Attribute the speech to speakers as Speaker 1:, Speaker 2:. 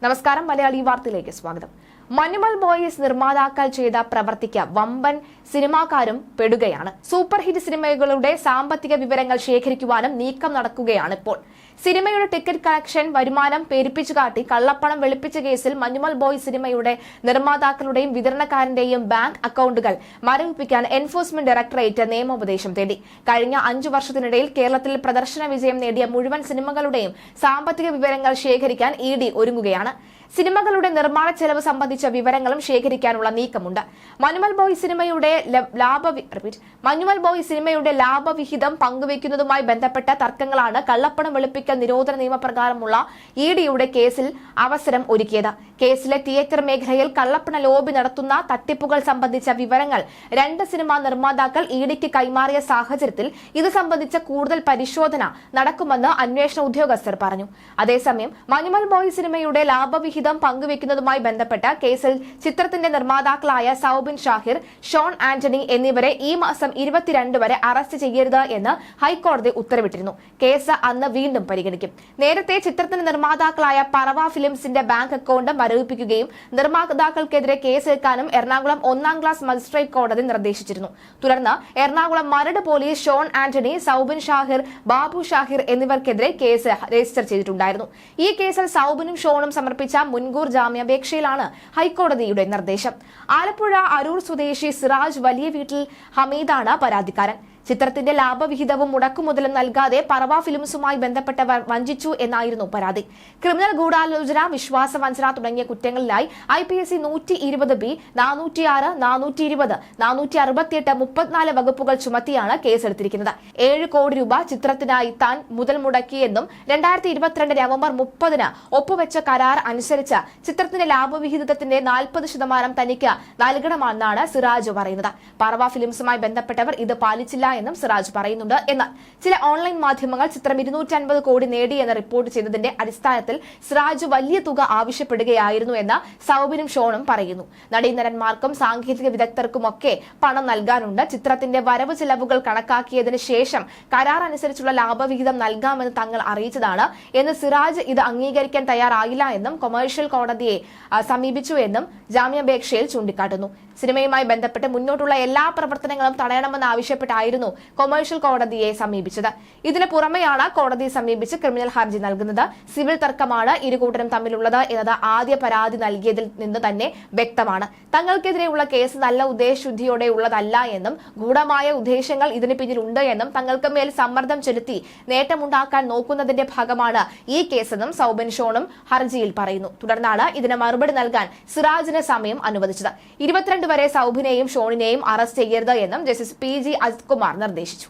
Speaker 1: നമസ്കാരം, മലയാളി വാർത്തയിലേക്ക് സ്വാഗതം. മഞ്ഞുമൽ ബോയ്സ് നിർമ്മാതാക്കൾ ചെയ്ത പ്രവർത്തിക്ക് വമ്പൻ സിനിമാക്കാരും പെടുകയാണ്. സൂപ്പർ ഹിറ്റ് സിനിമകളുടെ സാമ്പത്തിക വിവരങ്ങൾ ശേഖരിക്കുവാനും നീക്കം നടക്കുകയാണ് ഇപ്പോൾ. സിനിമയുടെ ടിക്കറ്റ് കളക്ഷൻ വരുമാനം പെരുപ്പിച്ചു കാട്ടി കള്ളപ്പണം വെളുപ്പിച്ച കേസിൽ മഞ്ഞുമൽ ബോയ്സ് സിനിമയുടെ നിർമ്മാതാക്കളുടെയും വിതരണക്കാരന്റെയും ബാങ്ക് അക്കൌണ്ടുകൾ മരവിപ്പിക്കാൻ എൻഫോഴ്സ്മെന്റ് ഡയറക്ടറേറ്റ് നിയമോപദേശം തേടി. കഴിഞ്ഞ 5 വർഷത്തിനിടയിൽ കേരളത്തിൽ പ്രദർശന വിജയം നേടിയ മുഴുവൻ സിനിമകളുടെയും സാമ്പത്തിക വിവരങ്ങൾ ശേഖരിക്കാൻ ഇഡി ഒരുങ്ങുകയാണ്. സിനിമകളുടെ നിർമ്മാണ ചെലവ് സംബന്ധിച്ച വിവരങ്ങളും ശേഖരിക്കാനുള്ള നീക്കമുണ്ട്. മഞ്ഞുമൽ ബോയ്സ് സിനിമയുടെ ലാഭവിഹിതം പങ്കുവയ്ക്കുന്നതുമായി ബന്ധപ്പെട്ട തർക്കങ്ങളാണ് കള്ളപ്പണം വെളുപ്പിക്കൽ നിരോധന നിയമപ്രകാരമുള്ള ഇഡിയുടെ കേസിൽ അവസരം ഒരുക്കിയത്. കേസിലെ തിയേറ്റർ മേഖലയിൽ കള്ളപ്പണ ലോബി നടത്തുന്ന തട്ടിപ്പുകൾ സംബന്ധിച്ച വിവരങ്ങൾ 2 സിനിമാ നിർമ്മാതാക്കൾ ഇഡിക്ക് കൈമാറിയ സാഹചര്യത്തിൽ ഇത് സംബന്ധിച്ച കൂടുതൽ പരിശോധന നടക്കുമെന്ന് അന്വേഷണ ഉദ്യോഗസ്ഥർ പറഞ്ഞു. അതേസമയം മഞ്ഞുമൽ ബോയ്സ് സിനിമയുടെ ലാഭവിഹിതം പങ്കുവയ്ക്കുന്നതുമായി ബന്ധപ്പെട്ട കേസിൽ ചിത്രത്തിന്റെ നിർമ്മാതാക്കളായ സൗബിൻ ഷാഹിർ, ഷോൺ ആന്റണി എന്നിവരെ ഈ മാസം 22 വരെ അറസ്റ്റ് ചെയ്യരുത് എന്ന് ഹൈക്കോടതി ഉത്തരവിട്ടിരുന്നു. കേസ് അന്ന് വീണ്ടും പരിഗണിക്കും. നേരത്തെ ചിത്രത്തിന്റെ നിർമ്മാതാക്കളായ പറവ ഫിലിംസിന്റെ ബാങ്ക് അക്കൌണ്ട് മരവിപ്പിക്കുകയും നിർമ്മാതാക്കൾക്കെതിരെ കേസെടുക്കാനും എറണാകുളം 1-ാം ക്ലാസ് മജിസ്ട്രേറ്റ് കോടതി നിർദ്ദേശിച്ചിരുന്നു. തുടർന്ന് എറണാകുളം മരട് പോലീസ് ഷോൺ ആന്റണി, സൗബിൻ ഷാഹിർ, ബാബു ഷാഹിർ എന്നിവർക്കെതിരെ കേസ് രജിസ്റ്റർ ചെയ്തിട്ടുണ്ടായിരുന്നു. ഈ കേസിൽ സൗബിനും ഷോണും സമർപ്പിച്ച മുൻകൂർ ജാമ്യാപേക്ഷയിലാണ് ഹൈക്കോടതിയുടെ നിർദ്ദേശം. ആലപ്പുഴ അരൂർ സ്വദേശി സിറാജ് വലിയ വീട്ടിൽ ഹമീദാണ് പരാതിക്കാരൻ. ചിത്രത്തിന്റെ ലാഭവിഹിതവും മുടക്കുമുതലും നൽകാതെ പറവ ഫിലിംസുമായി ബന്ധപ്പെട്ടവർ വഞ്ചിച്ചു എന്നായിരുന്നു പരാതി. ക്രിമിനൽ ഗൂഢാലോചന, വിശ്വാസവഞ്ചന തുടങ്ങിയ കുറ്റങ്ങളിലായി IPC 120B, 406, 420, 468, 34 വകുപ്പുകൾ ചുമത്തിയാണ് കേസെടുത്തിരിക്കുന്നത്. 7 കോടി രൂപ ചിത്രത്തിനായി താൻ മുതൽ മുടക്കിയെന്നും 2022 നവംബർ 30-ന് ഒപ്പുവെച്ച കരാർ അനുസരിച്ച് ചിത്രത്തിന്റെ ലാഭവിഹിതത്തിന്റെ 40% തനിക്ക് നൽകണമെന്നാണ് സിറാജ് പറയുന്നത്. പറവ ഫിലിംസുമായി ബന്ധപ്പെട്ടവർ ഇത് പാലിച്ചില്ല എന്നും സിറാജ് പറയുന്നുണ്ട്. എന്നാൽ ചില ഓൺലൈൻ മാധ്യമങ്ങൾ ചിത്രം 250 കോടി നേടിയെന്ന് റിപ്പോർട്ട് ചെയ്തതിന്റെ അടിസ്ഥാനത്തിൽ സിറാജ് വലിയ തുക ആവശ്യപ്പെടുകയായിരുന്നു എന്ന് സൗബിനും ഷോണും പറയുന്നു. നടീനടന്മാർക്കും സാങ്കേതിക വിദഗ്ധർക്കുമൊക്കെ പണം നൽകാനുണ്ട്. ചിത്രത്തിന്റെ വരവ് ചെലവുകൾ കണക്കാക്കിയതിനു ശേഷം കരാർ അനുസരിച്ചുള്ള ലാഭവിഹിതം നൽകാമെന്ന് തങ്ങൾ അറിയിച്ചതാണ് എന്ന് സിറാജ് ഇത് അംഗീകരിക്കാൻ തയ്യാറായില്ല എന്നും കൊമേഴ്ഷ്യൽ കോടതിയെ സമീപിച്ചു എന്നും ജാമ്യാപേക്ഷയിൽ ചൂണ്ടിക്കാട്ടുന്നു. സിനിമയുമായി ബന്ധപ്പെട്ട് മുന്നോട്ടുള്ള എല്ലാ പ്രവർത്തനങ്ങളും തടയണമെന്ന് ആവശ്യപ്പെട്ടായിരുന്നു കൊമേഴ്ഷ്യൽ കോടതിയെ സമീപിച്ചത്. ഇതിന് പുറമെയാണ് കോടതിയെ സമീപിച്ച് ക്രിമിനൽ ഹർജി നൽകുന്നത്. സിവിൽ തർക്കമാണ് ഇരുകൂട്ടരും തമ്മിലുള്ളത് എന്നത് ആദ്യ പരാതി നൽകിയതിൽ നിന്ന് തന്നെ വ്യക്തമാണ്. തങ്ങൾക്കെതിരെയുള്ള കേസ് നല്ല ഉദ്ദേശശുദ്ധിയോടെ ഉള്ളതല്ല എന്നും ഗൂഢമായ ഉദ്ദേശങ്ങൾ ഇതിന് പിന്നിലുണ്ട് എന്നും തങ്ങൾക്ക് മേൽ സമ്മർദ്ദം ചെലുത്തി നേട്ടമുണ്ടാക്കാൻ നോക്കുന്നതിന്റെ ഭാഗമാണ് ഈ കേസെന്നും സൗബിൻ ഷോണും ഹർജിയിൽ പറയുന്നു. തുടർന്നാണ് ഇതിന് മറുപടി നൽകാൻ സിറാജിന് സമയം അനുവദിച്ചത്. 22 വരെ സൗബിനെയും ഷോണിനെയും അറസ്റ്റ് ചെയ്യരുത് എന്നും ജസ്റ്റിസ് PG അജിത് കുമാർ നിർദ്ദേശിച്ചു.